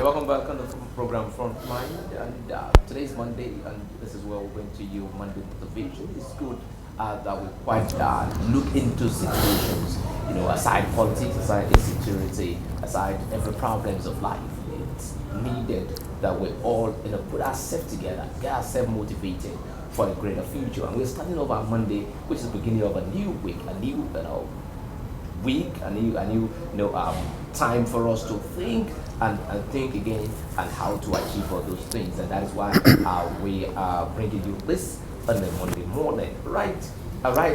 You're welcome back on the program Frontline, and today is Monday, and this is where we're going to you Monday motivation. It's good that we quite look into situations, aside politics, aside insecurity, aside every problems of life. It's needed that we all, put ourselves together, get ourselves motivated for a greater future. And we're starting off on Monday, which is the beginning of a new week, a new, week, a new time for us to think and think again and how to achieve all those things. And that is why we are bringing you this on the Monday morning. Right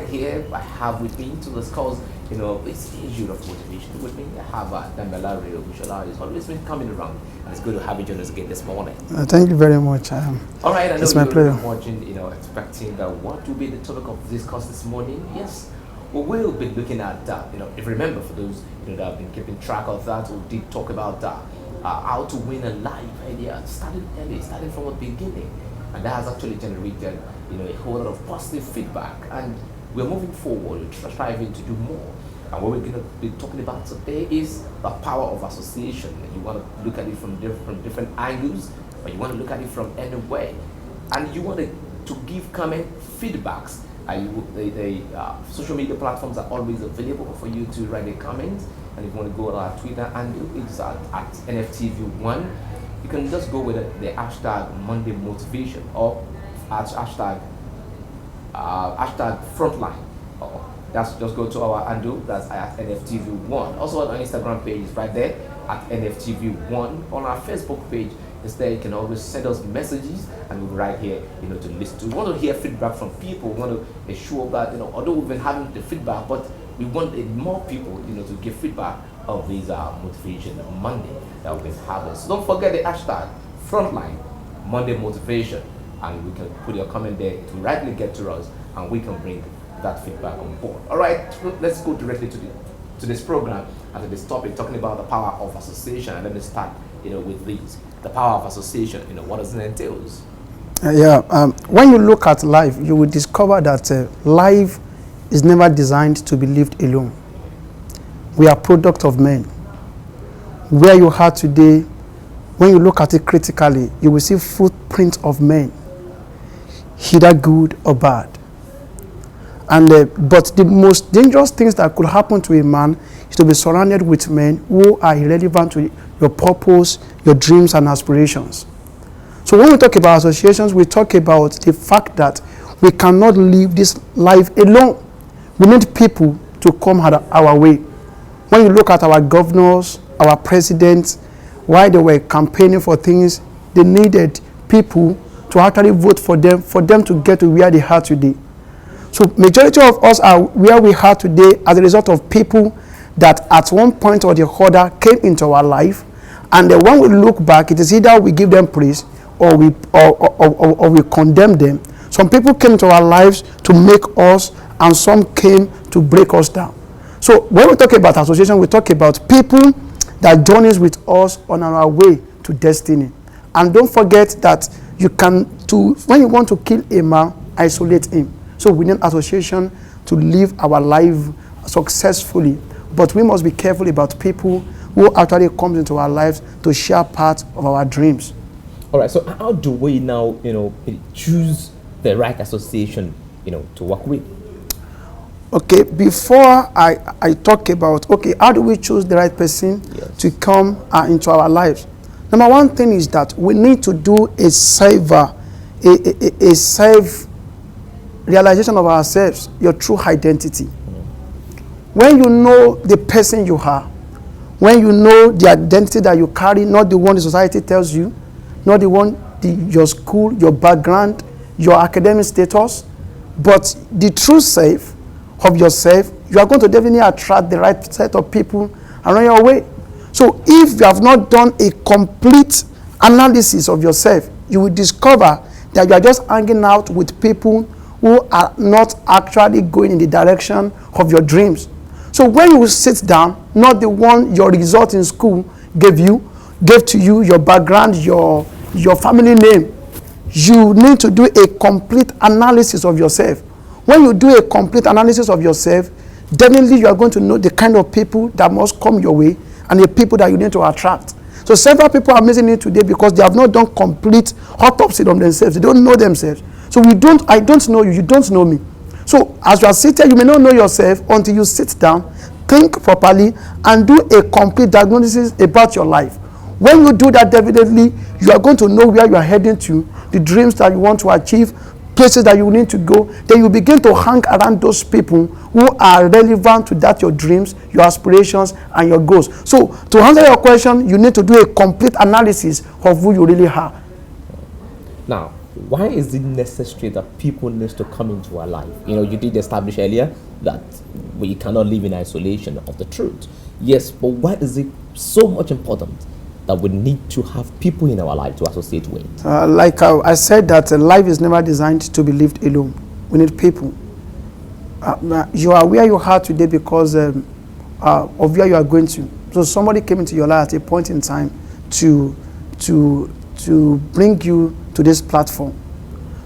here, I have with me to discuss, this issue of motivation with me. I have Damilare, Ogunsola is always been coming around, and it's good to have you join us again this morning. Thank you very much. All right, I know it's my pleasure. Watching, expecting that what will be the topic of discuss this morning. Yes, we will be looking at if you remember, for those that have been keeping track of that, we did talk about how to win a life idea, starting early, starting from the beginning, and that has actually generated a whole lot of positive feedback, and we're moving forward, we're striving to do more. And what we're going to be talking about today is the power of association. You want to look at it from different angles, or you want to look at it from any way, and you want to give comment feedbacks. The social media platforms are always available for you to write a comment. And if you want to go to our Twitter handle, it's at NFTV1. You can just go with the hashtag Monday Motivation or hashtag Frontline. That's just go to our handle, that's at NFTV1. Also on our Instagram page is right there at NFTV1. On our Facebook page is there. You can always send us messages, and we'll be right here, to listen to. We want to hear feedback from people. We want to ensure that, although we've been having the feedback, but we want more people, to give feedback of these motivation Monday that we've been having. So don't forget the hashtag Frontline Monday Motivation, and we can put your comment there. It will rightly get to us, and we can bring that feedback on board. All right, let's go directly to this program and to this topic, talking about the power of association. And let me start, with these. The power of association. What does it entail? When you look at life, you will discover that life is never designed to be lived alone. We are product of men. Where you are today, when you look at it critically, you will see footprints of men, either good or bad. And but the most dangerous things that could happen to a man is to be surrounded with men who are irrelevant to your purpose, your dreams and aspirations. So when we talk about associations, we talk about the fact that we cannot live this life alone. We need people to come our way. When you look at our governors, our presidents, while they were campaigning for things, they needed people to actually vote for them to get to where they are today. So majority of us are where we are today as a result of people that at one point or the other came into our life, and then when we look back, it is either we give them praise or we condemn them. Some people came into our lives to make us, and some came to break us down. So when we talk about association, we talk about people that journeys with us on our way to destiny. And don't forget that when you want to kill a man, isolate him. So we need association to live our life successfully. But we must be careful about people who actually comes into our lives to share part of our dreams. All right, so how do we now, choose the right association, to work with? Okay, before I talk about, how do we choose the right person to come into our lives? Number one thing is that we need to do a self-realization of ourselves, your true identity. When you know the person you are, when you know the identity that you carry, not the one the society tells you, not the one your school, your background, your academic status, but the true self of yourself, you are going to definitely attract the right set of people around your way. So if you have not done a complete analysis of yourself, you will discover that you are just hanging out with people who are not actually going in the direction of your dreams. So when you sit down, not the one your result in school gave to you, your background, your family name, you need to do a complete analysis of yourself. When you do a complete analysis of yourself, definitely you are going to know the kind of people that must come your way and the people that you need to attract. So several people are missing it today because they have not done complete autopsy on themselves. They don't know themselves. So I don't know you, you don't know me. So as you are seated, you may not know yourself until you sit down, think properly, and do a complete diagnosis about your life. When you do that, definitely, you are going to know where you are heading to, the dreams that you want to achieve, places that you need to go. Then you begin to hang around those people who are relevant to that, your dreams, your aspirations, and your goals. So to answer your question, you need to do a complete analysis of who you really are. Now, why is it necessary that people need to come into our life? You know, you did establish earlier that we cannot live in isolation of the truth. Yes, but why is it so much important that we need to have people in our life to associate with? Like I said, that life is never designed to be lived alone. We need people. You are where you are today because of where you are going to. So somebody came into your life at a point in time to bring you to this platform.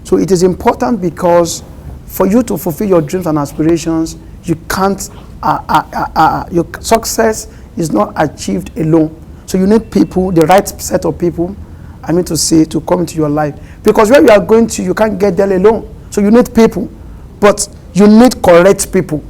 So it is important because for you to fulfill your dreams and aspirations, you can't, your success is not achieved alone. So you need people, the right set of people, to come into your life. Because where you are going to, you can't get there alone. So you need people, but you need correct people.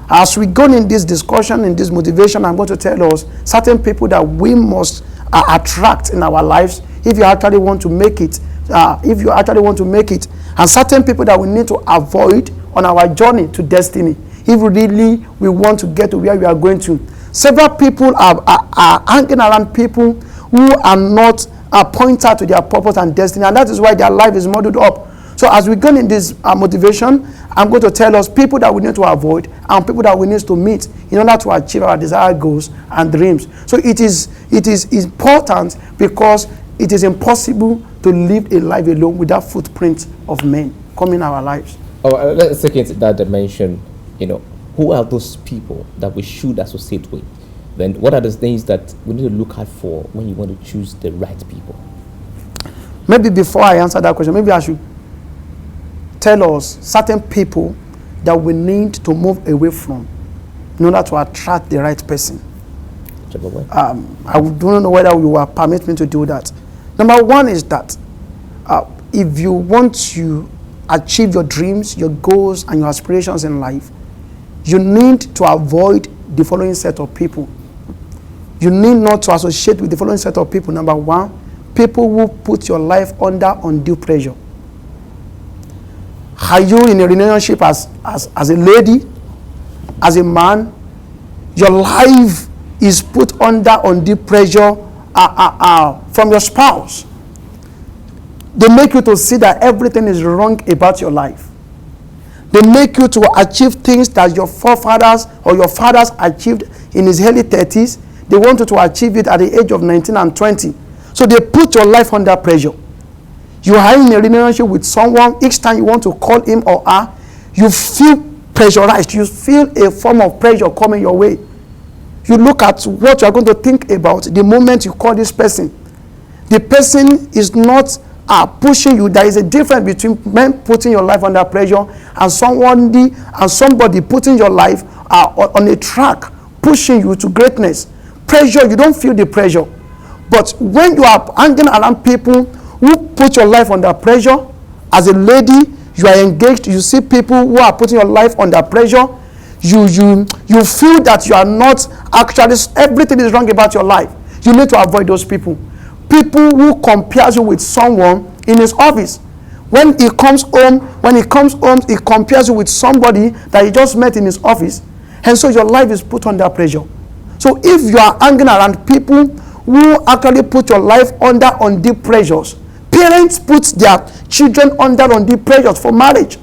As we go in this discussion, in this motivation, I'm going to tell us certain people that we must attract in our lives if you actually want to make it. And certain people that we need to avoid on our journey to destiny if really we want to get to where we are going to. Several people are hanging around people who are not pointed to their purpose and destiny, and that is why their life is muddled up. So as we go in this motivation, I'm going to tell us people that we need to avoid and people that we need to meet in order to achieve our desired goals and dreams. So it is important because it is impossible to live a life alone without footprints of men coming in our lives. Let's take it to that dimension. You know, who are those people that we should associate with? Then what are the things that we need to look out for when you want to choose the right people? Maybe before I answer that question, maybe I should tell us certain people that we need to move away from in order to attract the right person. I don't know whether you will permit me to do that. Number one is that if you want to achieve your dreams, your goals, and your aspirations in life, you need to avoid the following set of people. You need not to associate with the following set of people. Number one, people who put your life under undue pressure. Are you in a relationship as a lady, as a man? Your life is put under undue pressure from your spouse. They make you to see that everything is wrong about your life. They make you to achieve things that your forefathers or your fathers achieved in his early 30s. They want you to achieve it at the age of 19 and 20. So they put your life under pressure. You are in a relationship with someone. Each time you want to call him or her, you feel pressurized. You feel a form of pressure coming your way. You look at what you are going to think about the moment you call this person. The person is not pushing you. There is a difference between men putting your life under pressure and somebody putting your life on a track, pushing you to greatness. Pressure, you don't feel the pressure. But when you are hanging around people who put your life under pressure, as a lady, you are engaged, you see people who are putting your life under pressure, you feel that you are not actually, everything is wrong about your life. You need to avoid those people. People who compare you with someone in his office. When he comes home, he compares you with somebody that he just met in his office. And so your life is put under pressure. So if you are hanging around people who actually put your life under undue pressures, parents put their children under undue pressures for marriage.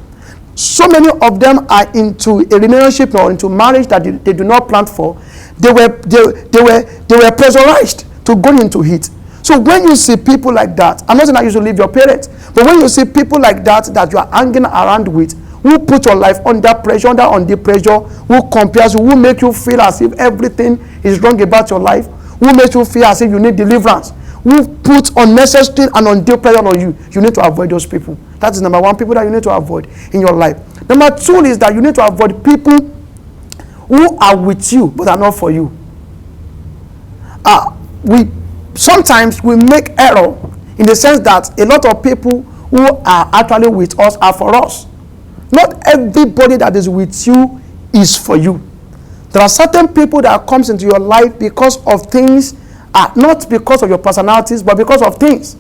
So many of them are into a relationship or into marriage that they do not plan for. They were pressurized to go into it. So when you see people like that, I'm not saying that you should leave your parents, but when you see people like that you are hanging around with, who put your life under pressure, under undue pressure, who compares you, who make you feel as if everything is wrong about your life, who makes you feel as if you need deliverance, who put unnecessary and undue pressure on you, you need to avoid those people. That is number one, people that you need to avoid in your life. Number two is that you need to avoid people who are with you but are not for you. sometimes we make error in the sense that a lot of people who are actually with us are for us. Not everybody that is with you is for you. There are certain people that comes into your life because of things, not because of your personalities, but because of things.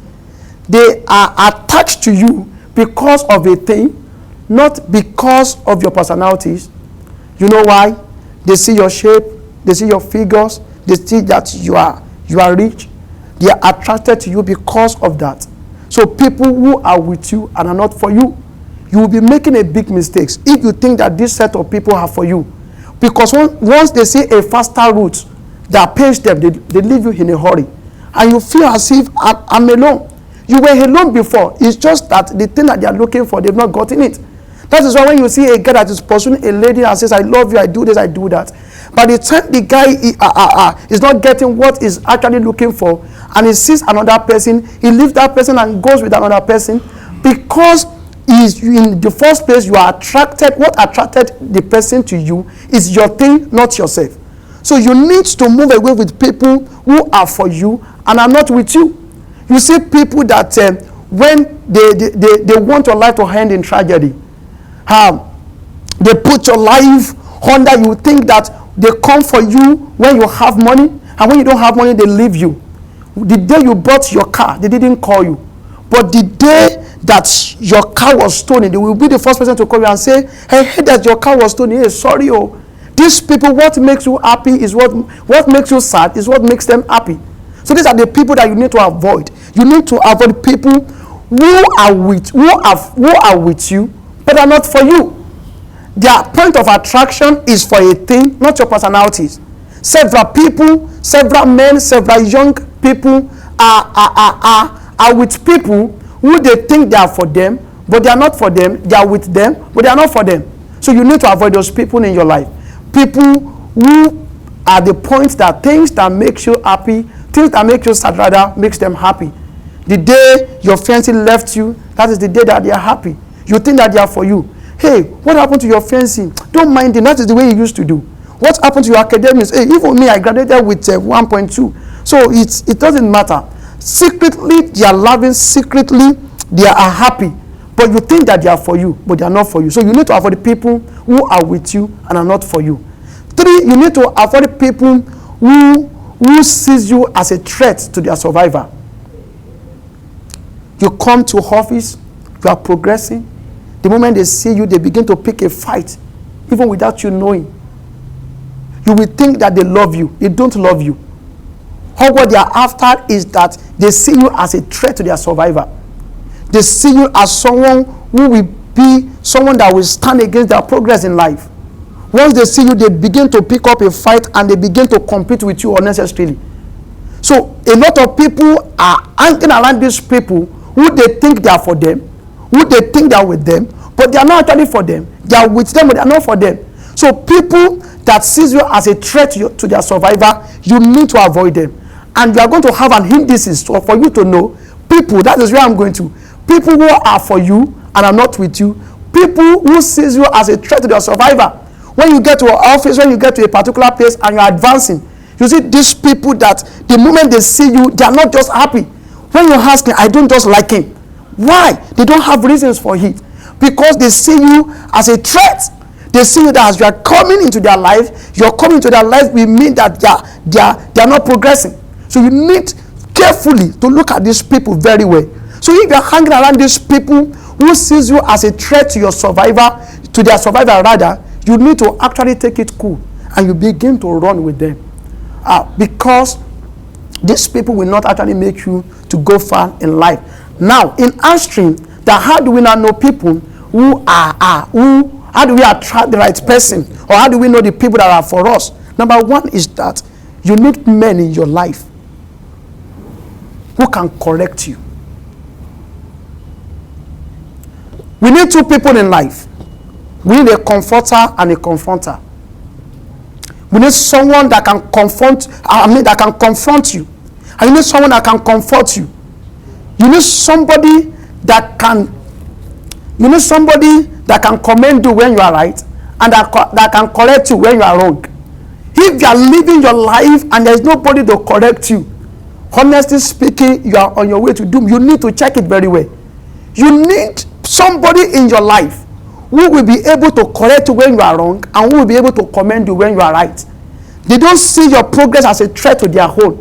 They are attached to you because of a thing, not because of your personalities. You know why? They see your shape, they see your figures, they see that you are rich. They are attracted to you because of that. So people who are with you and are not for you, you will be making a big mistake if you think that this set of people are for you. Because once they see a faster route that pays them, they leave you in a hurry. And you feel as if I'm alone. You were alone before. It's just that the thing that they are looking for, they've not gotten it. That is why when you see a guy that is pursuing a lady and says, I love you, I do this, I do that. By the time the guy is not getting what he's actually looking for, and he sees another person, he leaves that person and goes with another person, because is in the first place you are attracted. What attracted the person to you is your thing, not yourself. So you need to move away with people who are for you and are not with you. You see people that when they want your life to end in tragedy, they put your life under. You think that they come for you when you have money, and when you don't have money, they leave you. The day you bought your car, they didn't call you. But the day that your car was stolen, they will be the first person to call you and say, hey, that your car was stolen. Hey, sorry, oh. These people, what makes you happy is what makes you sad is what makes them happy. So these are the people that you need to avoid. You need to avoid people who are with you, but are not for you. Their point of attraction is for a thing, not your personalities. Several people, several men, several young people are with people who they think they are for them, but they are not for them. They are with them, but they are not for them. So you need to avoid those people in your life. People who are the point that things that makes you happy, things that make you sad rather makes them happy. The day your fiancé left you, that is the day that they are happy. You think that they are for you. Hey, what happened to your fiancé? Don't mind him. That is the way he used to do. What happened to your academics? Hey, even me, I graduated with 1.2. So it doesn't matter. Secretly, they are loving. Secretly, they are happy. But you think that they are for you, but they are not for you. So you need to avoid the people who are with you and are not for you. 3, you need to avoid people who sees you as a threat to their survival. You come to office, you are progressing. The moment they see you, they begin to pick a fight, even without you knowing. You will think that they love you. They don't love you. All what they are after is that they see you as a threat to their survival. They see you as someone who will be someone that will stand against their progress in life. Once they see you, they begin to pick up a fight and they begin to compete with you unnecessarily. So a lot of people are hanging around these people who they think they are for them, who they think they are with them, but they are not actually for them. They are with them, but they are not for them. So people that sees you as a threat to their survival, you need to avoid them. And you are going to have an indices for you to know people, that is where I'm going to. People who are for you and are not with you. People who sees you as a threat to their survival. When you get to an office, when you get to a particular place and you are advancing, you see these people that the moment they see you, they are not just happy. When you ask me, I don't just like him. Why? They don't have reasons for it. Because they see you as a threat. They see you that as you are coming into their life, you're coming to their life, we mean that they are not progressing. So you need carefully to look at these people very well. So if you're hanging around these people who sees you as a threat to your survival, to their survival rather, you need to actually take it cool and you begin to run with them. Because these people will not actually make you to go far in life. Now, in answering that, how do we now know people how do we attract the right person? Or how do we know the people that are for us? Number one is that you need men in your life who can correct you. We need 2 people in life. We need a comforter and a confronter. We need someone that can that can confront you. And you need someone that can comfort you. You need somebody that can commend you when you are right, and that can correct you when you are wrong. If you are living your life and there is nobody to correct you, honestly speaking, you are on your way to doom. You need to check it very well. You need somebody in your life who will be able to correct you when you are wrong and who will be able to commend you when you are right. They don't see your progress as a threat to their own.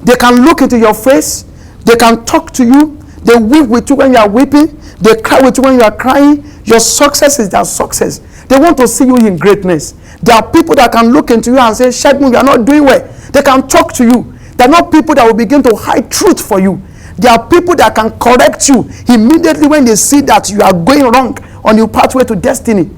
They can look into your face. They can talk to you. They weep with you when you are weeping. They cry with you when you are crying. Your success is their success. They want to see you in greatness. There are people that can look into you and say, Segun, you are not doing well. They can talk to you. They are not people that will begin to hide truth for you. There are people that can correct you immediately when they see that you are going wrong on your pathway to destiny.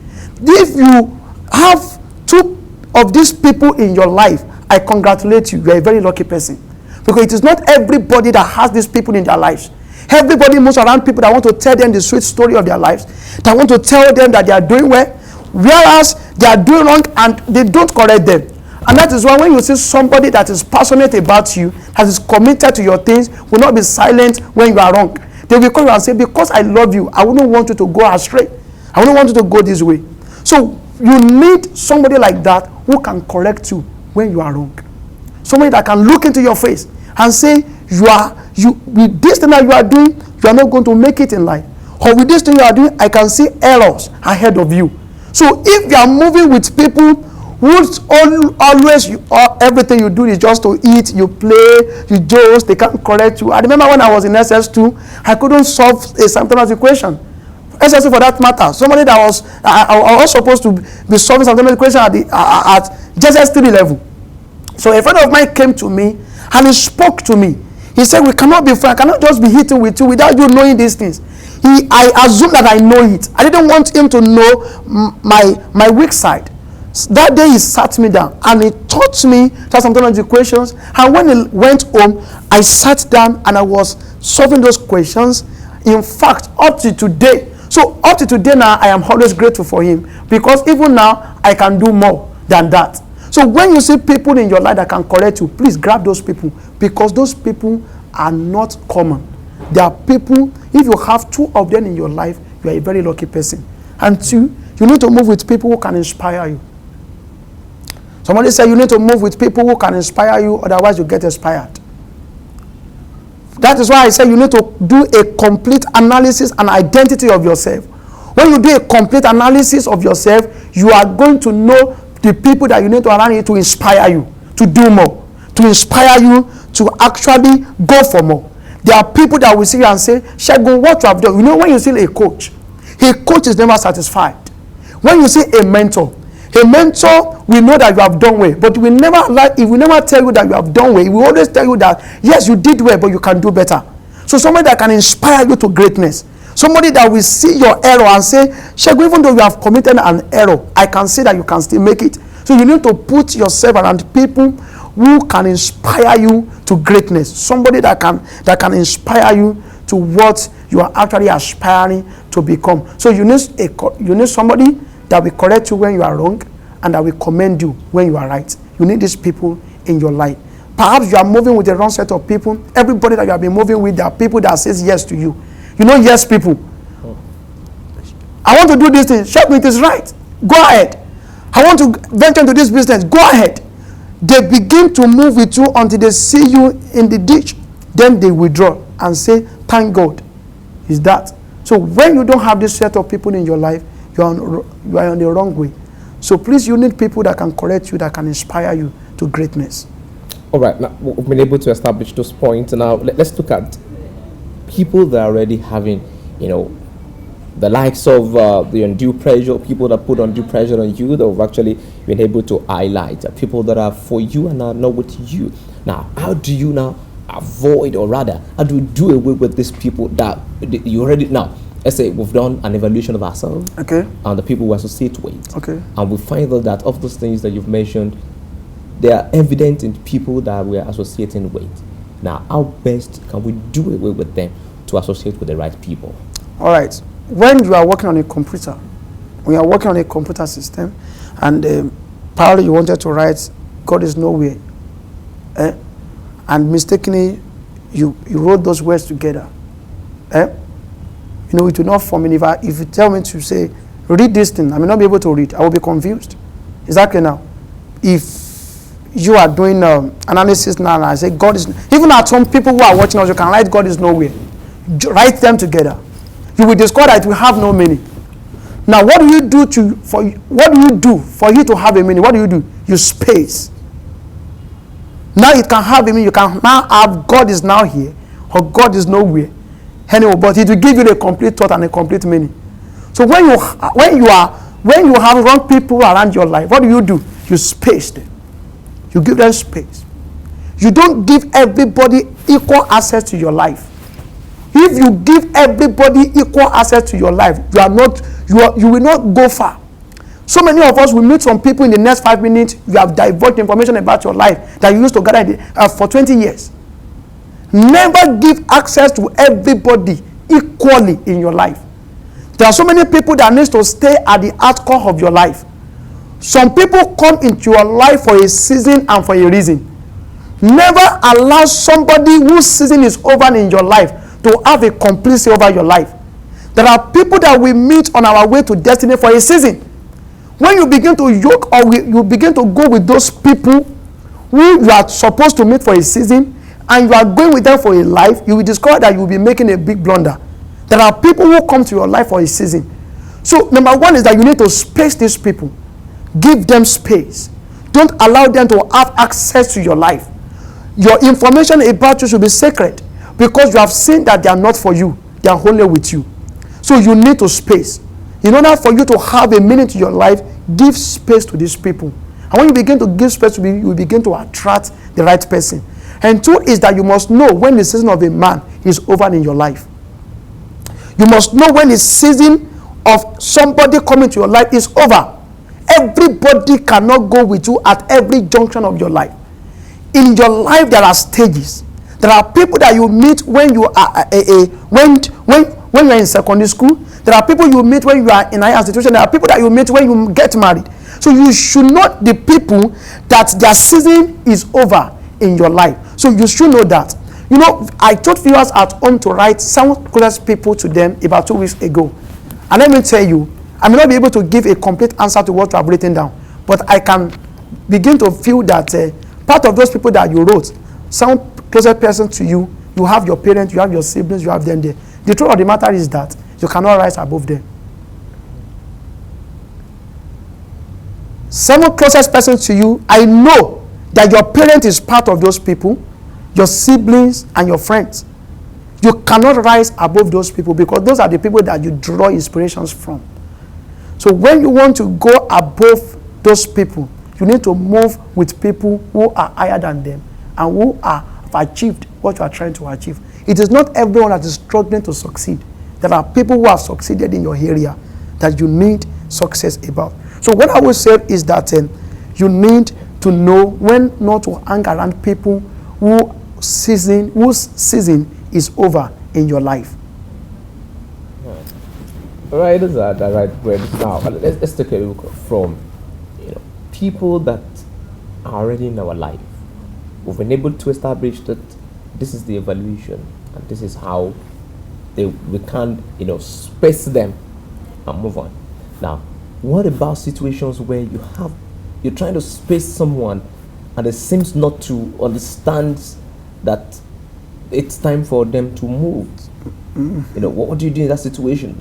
If you have two of these people in your life, I congratulate you. You are a very lucky person. Because it is not everybody that has these people in their lives. Everybody moves around people that want to tell them the sweet story of their lives, that want to tell them that they are doing well, whereas they are doing wrong and they don't correct them. And that is why when you see somebody that is passionate about you, that is committed to your things, will not be silent when you are wrong. They will come and say, because I love you, I wouldn't want you to go astray. I wouldn't want you to go this way. So you need somebody like that who can correct you when you are wrong. Somebody that can look into your face and say, with this thing that you are doing, you are not going to make it in life. Or with this thing you are doing, I can see errors ahead of you. So if you are moving with people who always everything you do is just to eat, you play, you joke, they can't correct you. I remember when I was in SS2, I couldn't solve a simultaneous equation. SS2 for that matter. Somebody that I was supposed to be solving simultaneous equation at JSS3 level. So a friend of mine came to me and he spoke to me. He said, we cannot be friends. I cannot just be hitting with you without you knowing these things. I assumed that I know it. I didn't want him to know my weak side. That day he sat me down and he taught me some kind of equations. And when he went home, I sat down and I was solving those questions. In fact, up to today. So up to today now, I am always grateful for him, because even now I can do more than that. So when you see people in your life that can correct you, please grab those people, because those people are not common. There are people, if you have two of them in your life, you are a very lucky person. And two, you need to move with people who can inspire you. Somebody said you need to move with people who can inspire you, otherwise you get inspired. That is why I say you need to do a complete analysis and identity of yourself. When you do a complete analysis of yourself, you are going to know the people that you need to around you to inspire you to do more, to inspire you to actually go for more. There are people that will see you and say, Segun, what you have done. You know, when you see a coach is never satisfied. When you see a mentor will know that you have done well, but we never tell you that you have done well. We will always tell you that yes, you did well, but you can do better. So somebody that can inspire you to greatness, somebody that will see your error and say, Segun, even though you have committed an error, I can see that you can still make it. So you need to put yourself around people who can inspire you to greatness. Somebody that can inspire you to what you are actually aspiring to become. So you need somebody that will correct you when you are wrong and that will commend you when you are right. You need these people in your life. Perhaps you are moving with the wrong set of people. Everybody that you have been moving with, there are people that says yes to you. You know, yes people. I want to do this thing. Segun, it is right. Go ahead. I want to venture into this business. Go ahead. They begin to move with you until they see you in the ditch. Then they withdraw and say, thank God. Is that. So when you don't have this set of people in your life, you are on the wrong way. So please, you need people that can correct you, that can inspire you to greatness. All right. Now, we've been able to establish those points. Now, let's look at people that are already having, the likes of the undue pressure, people that put undue pressure on you, that have actually been able to highlight people that are for you and are not with you. Now, how do you now avoid, or rather, how do you do away with these people that you already now? Let's say we've done an evaluation of ourselves, okay, and the people we associate with, okay, and we find out that of those things that you've mentioned, they are evident in people that we are associating with. Now, how best can we do away with them to associate with the right people? All right. When you are working on a computer, when you are working on a computer system, and probably you wanted to write "God is nowhere," and mistakenly you wrote those words together, it will not form. If you tell me to say, read this thing, I may not be able to read. I will be confused. Is that clear now? If you are doing analysis now, and I say God is, even at home, people who are watching us, you can write God is nowhere. Write them together. You will discover that it will have no meaning. Now, what do you do for you to have a meaning? What do? You space. Now it can have a meaning. You can now have God is now here, or God is nowhere. Anyway, but it will give you a complete thought and a complete meaning. So when you have wrong people around your life, what do? You space them. You give them space. You don't give everybody equal access to your life. If you give everybody equal access to your life, you will not go far. So many of us will meet some people in the next 5 minutes. You have divulged information about your life that you used to gather for 20 years. Never give access to everybody equally in your life. There are so many people that need to stay at the outcome of your life. Some people come into your life for a season and for a reason. Never allow somebody whose season is over in your life to have a complete say over your life. There are people that we meet on our way to destiny for a season. When you begin to yoke or you begin to go with those people who you are supposed to meet for a season, and you are going with them for a life, you will discover that you will be making a big blunder. There are people who come to your life for a season. So number one is that you need to space these people. Give them space. Don't allow them to have access to your life. Your information about you should be sacred, because you have seen that they are not for you. They are only with you. So you need to space. In order for you to have a meaning to your life, give space to these people. And when you begin to give space to people, you begin to attract the right person. And two is that you must know when the season of a man is over in your life. You must know when the season of somebody coming to your life is over. Everybody cannot go with you at every junction of your life. In your life, there are stages. There are people that you meet when you are when you are in secondary school. There are people you meet when you are in higher institution. There are people that you meet when you get married. So you should not the people that their season is over in your life. So you should know that. You know, I told viewers at home to write some closest people to them about 2 weeks ago. And let me tell you, I may not be able to give a complete answer to what you have written down, but I can begin to feel that part of those people that you wrote, some closest person to you, you have your parents, you have your siblings, you have them there. The truth of the matter is that you cannot rise above them. Some closest person to you, I know that your parent is part of those people, your siblings and your friends. You cannot rise above those people, because those are the people that you draw inspirations from. So when you want to go above those people, you need to move with people who are higher than them and who have achieved what you are trying to achieve. It is not everyone that is struggling to succeed. There are people who have succeeded in your area that you need success about. So what I will say is that you need to know when not to hang around people whose season is over in your life. All right, those are the right words. Now, let's take a look from people that are already in our life. We've been able to establish that this is the evaluation, and this is how we can space them and move on. Now, what about situations where you're trying to space someone and it seems not to understand that it's time for them to move? What do you do in that situation?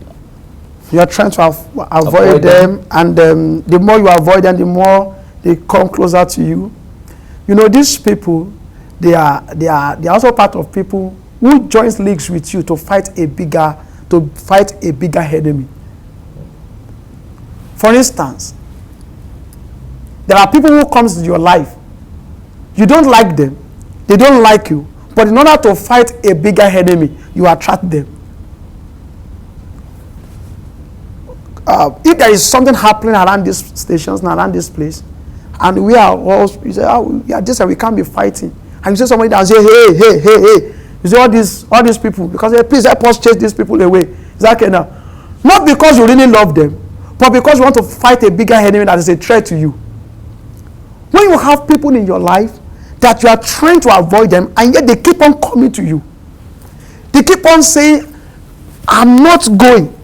You are trying to avoid them, and the more you avoid them, the more they come closer to you. These people, they are also part of people who joins leagues with you to fight a bigger enemy. For instance, there are people who comes to your life. You don't like them, they don't like you, but in order to fight a bigger enemy, you attract them. If there is something happening around these stations and around this place, and we are all, you say, we can't be fighting. And you say somebody that say, hey. You say all these people, because please help us chase these people away. Is that okay now? Not because you really love them, but because you want to fight a bigger enemy that is a threat to you. When you have people in your life that you are trying to avoid them, and yet they keep on coming to you, they keep on saying, I'm not going.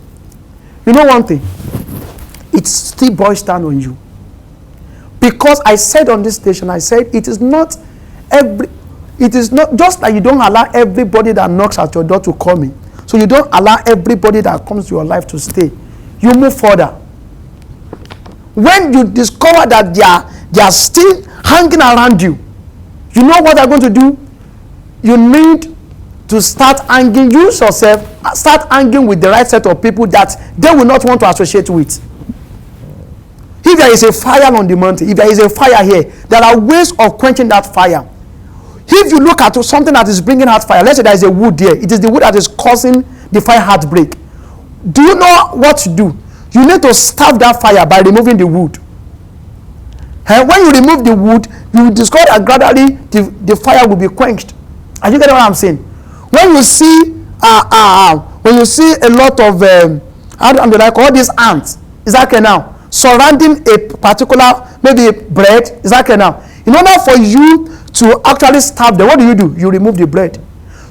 You know one thing, it still boils down on you. Because I said on this station, I said it is not just like you don't allow everybody that knocks at your door to come in. So you don't allow everybody that comes to your life to stay. You move further. When you discover that they are still hanging around you, you know what they're going to do? You need to start hanging, use yourself, start hanging with the right set of people that they will not want to associate with. If there is a fire on the mountain, if there is a fire here, there are ways of quenching that fire. If you look at something that is bringing out fire, let's say there is a wood there, it is the wood that is causing the fire outbreak. Do you know what to do? You need to starve that fire by removing the wood. And when you remove the wood, you will discover that gradually the fire will be quenched. Are you getting what I'm saying? When you see a lot of all these ants, is that okay now? Surrounding a particular maybe bread, is that okay now? In order for you to actually starve them, what do? You remove the bread.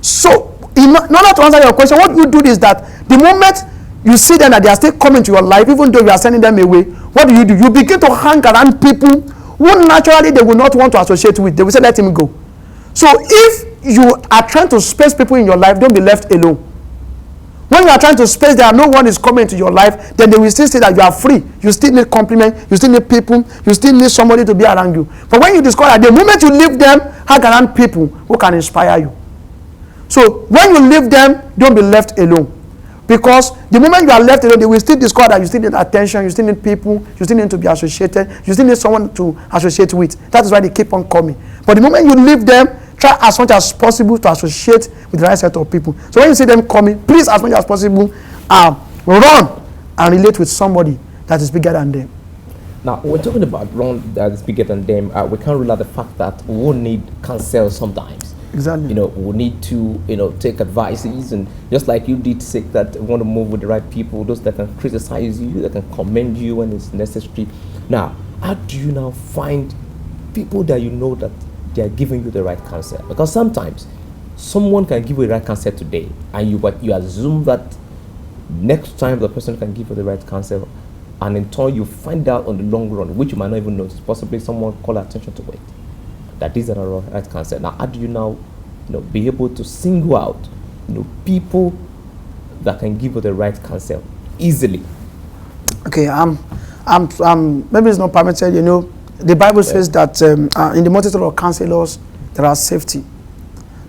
So in order to answer your question, what you do is that the moment you see them that they are still coming to your life, even though you are sending them away, what do? You begin to hang around people who naturally they will not want to associate with. They will say, let him go. So if you are trying to space people in your life, don't be left alone. When you are trying to space there, no one is coming into your life, then they will still say that you are free. You still need compliment, you still need people, you still need somebody to be around you. But when you discover that the moment you leave them, hang around people who can inspire you. So when you leave them, don't be left alone. Because the moment you are left alone, they will still discover that you still need attention, you still need people, you still need to be associated, you still need someone to associate with. That is why they keep on coming. But the moment you leave them, try as much as possible to associate with the right set of people. So when you see them coming, please, as much as possible, run and relate with somebody that is bigger than them. Now, we're talking about run that is bigger than them. We can't rule out the fact that we will need counsel sometimes. Exactly. We need to, take advices, and just like you did say that we want to move with the right people, those that can criticize you, that can commend you when it's necessary. Now, how do you now find people that you know that they are giving you the right counsel? Because sometimes someone can give you the right counsel today, and you assume that next time the person can give you the right counsel, and in turn you find out on the long run, which you might not even notice, possibly someone call attention to it, that these are the right counsel. Now, how do you now be able to single out people that can give you the right counsel easily? Okay, maybe it's not permitted. The Bible says that in the multitude of counselors there are safety.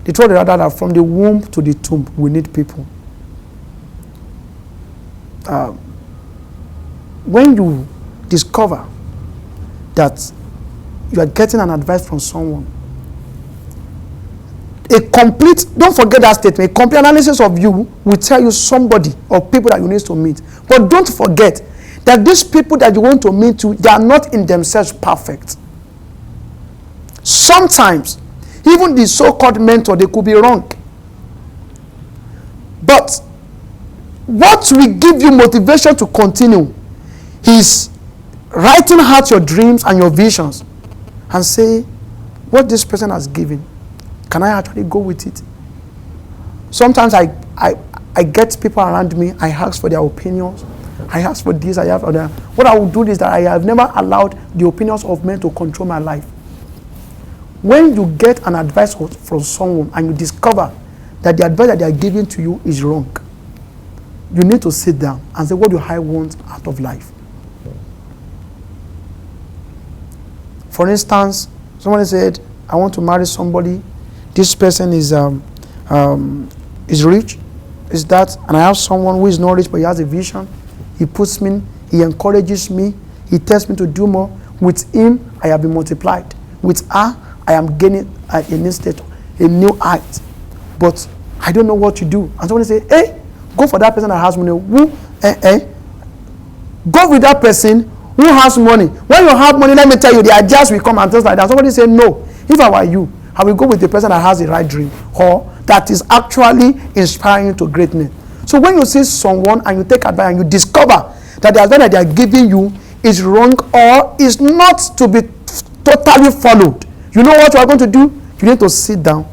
The truth is rather that from the womb to the tomb we need people. When you discover that you are getting an advice from someone, don't forget that statement, a complete analysis of you will tell you somebody or people that you need to meet. But don't forget that these people that you want to meet to, they are not in themselves perfect. Sometimes, even the so-called mentor, they could be wrong. But what will give you motivation to continue is writing out your dreams and your visions and say, what this person has given, can I actually go with it? Sometimes I get people around me, I ask for their opinions, I ask for this, I have for that. What I will do is that I have never allowed the opinions of men to control my life. When you get an advice from someone and you discover that the advice that they are giving to you is wrong, you need to sit down and say, what do I want out of life? For instance, somebody said, I want to marry somebody. This person is rich, is that, and I have someone who is not rich but he has a vision. He puts me, he encourages me, he tells me to do more. With him, I have been multiplied. With her, I am gaining a new height. But I don't know what to do. And somebody say, hey, go for that person that has money. Go with that person who has money. When you have money, let me tell you, the ideas will come and things like that. Somebody say, no, if I were you, I will go with the person that has the right dream or that is actually inspiring you to greatness. So when you see someone and you take advice and you discover that the advice that they are giving you is wrong or is not to be totally followed, you know what you are going to do? You need to sit down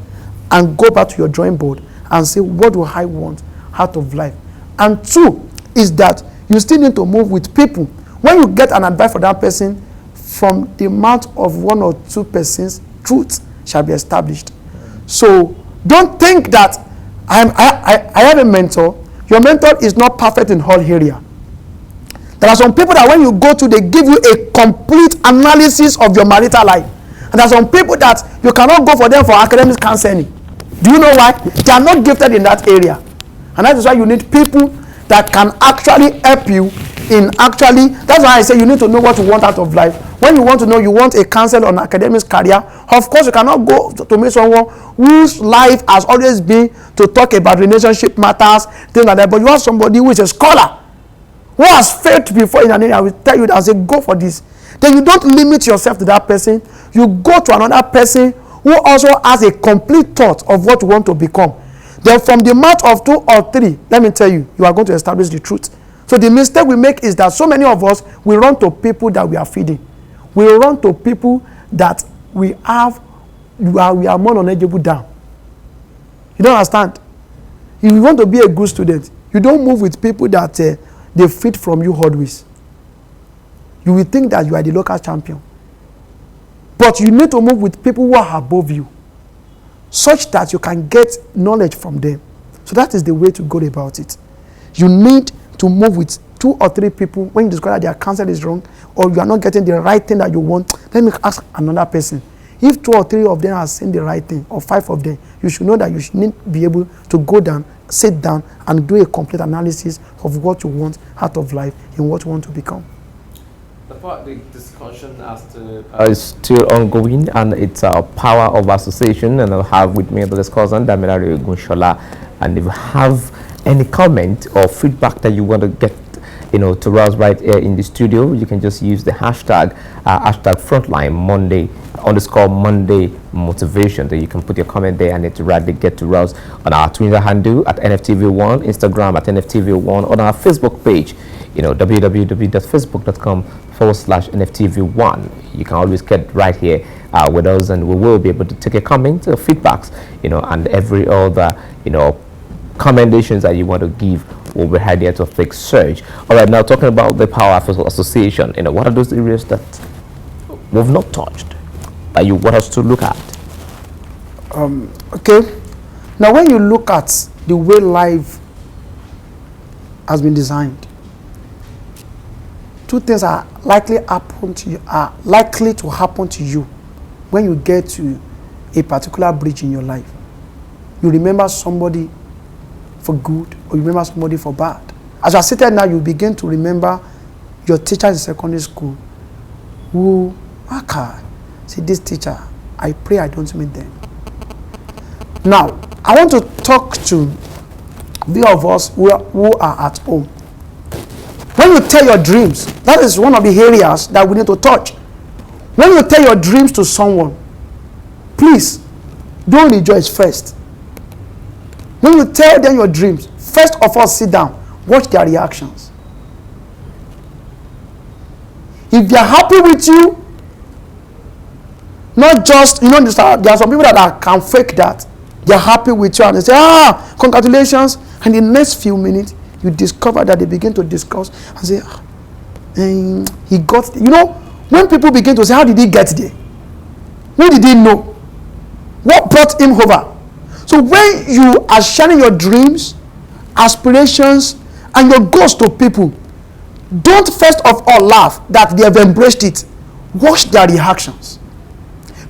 and go back to your drawing board and say, what do I want out of life? And two is that you still need to move with people. When you get an advice for that person, from the mouth of one or two persons, truth shall be established. So don't think that I have a mentor. Your mentor is not perfect in all area. There are some people that when you go to, they give you a complete analysis of your marital life. And there are some people that you cannot go for them for academic counseling. Do you know why? They are not gifted in that area. And that is why you need people that can actually help you in actually, that's why I say you need to know what you want out of life. When you want to know you want a counsel on academic career, of course you cannot go to meet someone whose life has always been to talk about relationship matters, things like that. But you have somebody who is a scholar, who has failed before in an area, will tell you that, say, go for this. Then you don't limit yourself to that person. You go to another person who also has a complete thought of what you want to become. Then from the mouth of 2 or 3, let me tell you, you are going to establish the truth. So the mistake we make is that so many of us, we run to people that we are feeding. We run to people that we are more knowledgeable than. You don't understand? If you want to be a good student, you don't move with people that they feed from you always. You will think that you are the local champion. But you need to move with people who are above you, such that you can get knowledge from them. So that is the way to go about it. You need to move with 2 or 3 people when you discover that their counsel is wrong or you are not getting the right thing that you want. Let me ask another person. If 2 or 3 of them are saying the right thing, or 5 of them, you should know that you should need to be able to go down, sit down, and do a complete analysis of what you want out of life and what you want to become. The discussion is still ongoing, and it's a power of association, and I'll have with me the discussant, Damilare Ogunsola. And if you have any comment or feedback that you want to get, to us right here in the studio, you can just use the hashtag Frontline Monday _Monday motivation. Then you can put your comment there and it rightly get to us on our Twitter handle at NFTV1, Instagram at NFTV1, on our Facebook page, www.facebook.com/NFTV1. You can always get right here with us, and we will be able to take a comment or feedbacks, and every other, commendations that you want to give will be here to take search. All right, now talking about the power of association, what are those areas that we've not touched that you want us to look at? Okay. Now, when you look at the way life has been designed, 2 things are likely to happen to you when you get to a particular bridge in your life. You remember somebody for good, or you remember somebody for bad. As you are seated now, you begin to remember your teachers in secondary school who, see this teacher, I pray I don't meet them. Now, I want to talk to the of us who are at home. When you tell your dreams, that is one of the areas that we need to touch. When you tell your dreams to someone, please don't rejoice first. When you tell them your dreams, first of all, sit down, watch their reactions. If they are happy with you, not just, there are some people that can fake that. They are happy with you and they say, congratulations. And in the next few minutes, you discover that they begin to discuss and say, he got, when people begin to say, how did he get there? Who did he know? What brought him over? So when you are sharing your dreams, aspirations, and your goals to people, don't first of all laugh that they have embraced it. Watch their reactions.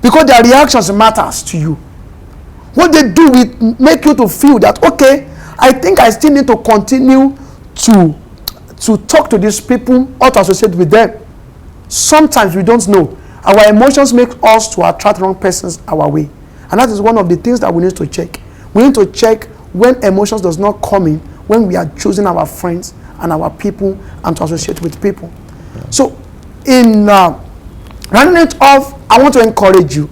Because their reactions matters to you. What they do will make you to feel that, okay, I think I still need to continue to talk to these people or to associate with them. Sometimes we don't know. Our emotions make us to attract wrong persons our way. And that is one of the things that we need to check. We need to check when emotions does not come in, when we are choosing our friends and our people and to associate with people. So, in rounding it off, I want to encourage you.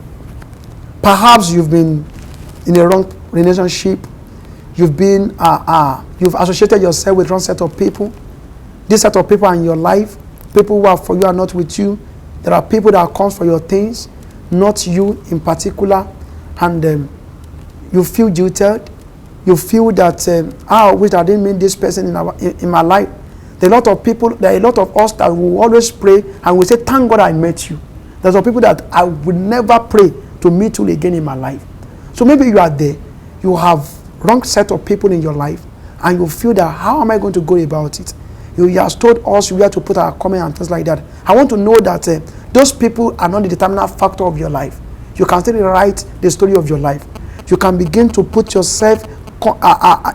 Perhaps you've been in a wrong relationship. You've been, you've associated yourself with wrong set of people. This set of people are in your life. People who are for you are not with you. There are people that come for your things, not you in particular. And you feel jilted. You feel that, I wish I didn't meet this person in my life. There are a lot of people, there are a lot of us that will always pray and we say, thank God I met you. There's some people that I would never pray to meet you again in my life. So maybe you are there, you have wrong set of people in your life, and you feel that, how am I going to go about it? You have told us where to put our comment and things like that. I want to know that those people are not the determinant factor of your life. You can still write the story of your life. You can begin to put yourself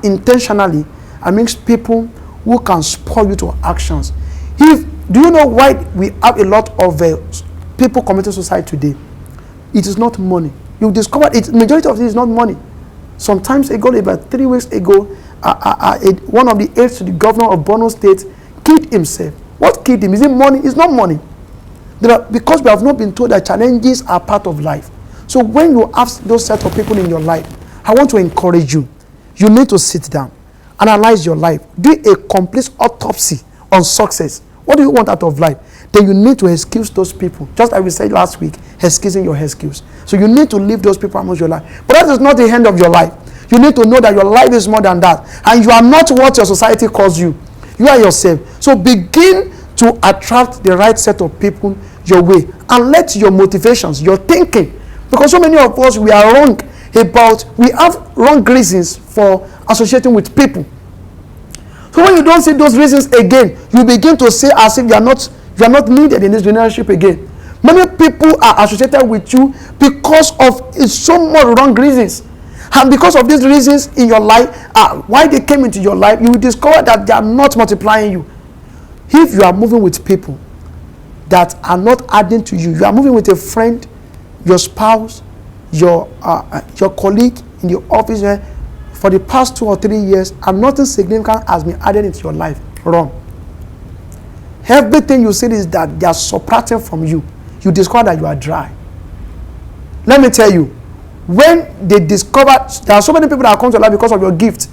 intentionally amongst people who can spur you to actions. Do you know why we have a lot of people committing suicide today? It is not money. You discovered it. Majority of it is not money. Sometimes ago, about 3 weeks ago, one of the aides to the governor of Borno State killed himself. What killed him? Is it money? It's not money. Because we have not been told that challenges are part of life. So when you have those set of people in your life, I want to encourage you. You need to sit down, analyze your life, do a complete autopsy on success. What do you want out of life? Then you need to excuse those people. Just like we said last week, excusing your excuse. So you need to leave those people amongst your life. But that is not the end of your life. You need to know that your life is more than that. And you are not what your society calls you. You are yourself. So begin to attract the right set of people your way. And let your motivations, your thinking. Because so many of us, we are wrong about, we have wrong reasons for associating with people. So when you don't see those reasons again, you begin to say as if you are not needed in this relationship again. Many people are associated with you because of so much wrong reasons. And because of these reasons in your life, why they came into your life, you will discover that they are not multiplying you. If you are moving with people that are not adding to you, you are moving with a friend, your spouse, your colleague in the office for the past 2 or 3 years, and nothing significant has been added into your life. Wrong. Everything you see is that they are subtracting from you. You discover that you are dry. Let me tell you, when they discover, there are so many people that come to your life because of your gift.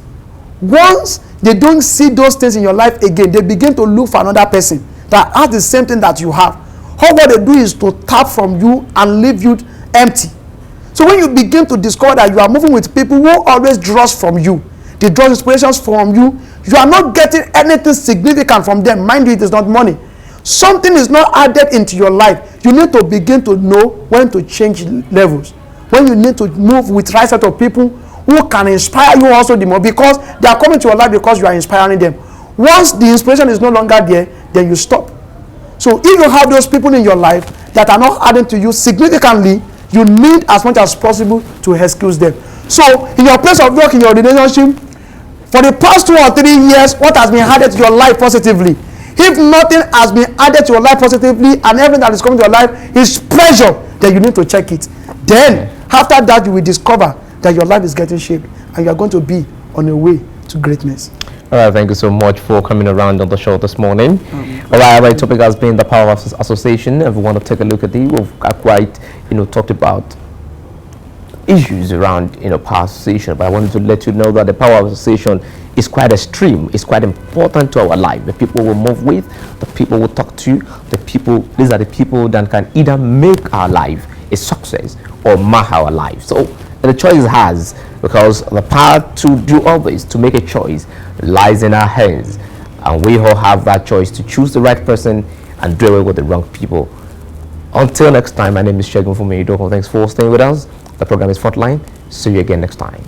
Once they don't see those things in your life again, they begin to look for another person that has the same thing that you have. All what they do is to tap from you and leave you empty. So when you begin to discover that you are moving with people who always draws from you, they draw inspirations from you, you are not getting anything significant from them. Mind you, it is not money. Something is not added into your life. You need to begin to know when to change levels. When you need to move with right set of people who can inspire you also the more, because they are coming to your life because you are inspiring them. Once the inspiration is no longer there, then you stop. So if you have those people in your life that are not adding to you significantly, you need as much as possible to excuse them. So in your place of work, in your relationship, for the past 2 or 3 years, what has been added to your life positively? If nothing has been added to your life positively and everything that is coming to your life is pressure, then you need to check it. Then after that, you will discover that your life is getting shaped and you are going to be on a way to greatness. All right, thank you so much for coming around on the show this morning. All right, our topic has been the power of association. If we want to take a look at it, we've quite, talked about issues around, power association. But I wanted to let you know that the power of association is quite extreme. It's quite important to our life. The people we move with, the people we talk to, these are the people that can either make our life a success or mar our life. So the choice has, because the power to do all this, to make a choice, lies in our hands, and we all have that choice to choose the right person and do away with the wrong people. Until next time, my name is Segunfunmi. Thanks for staying with us. The program is Frontline. See you again next time.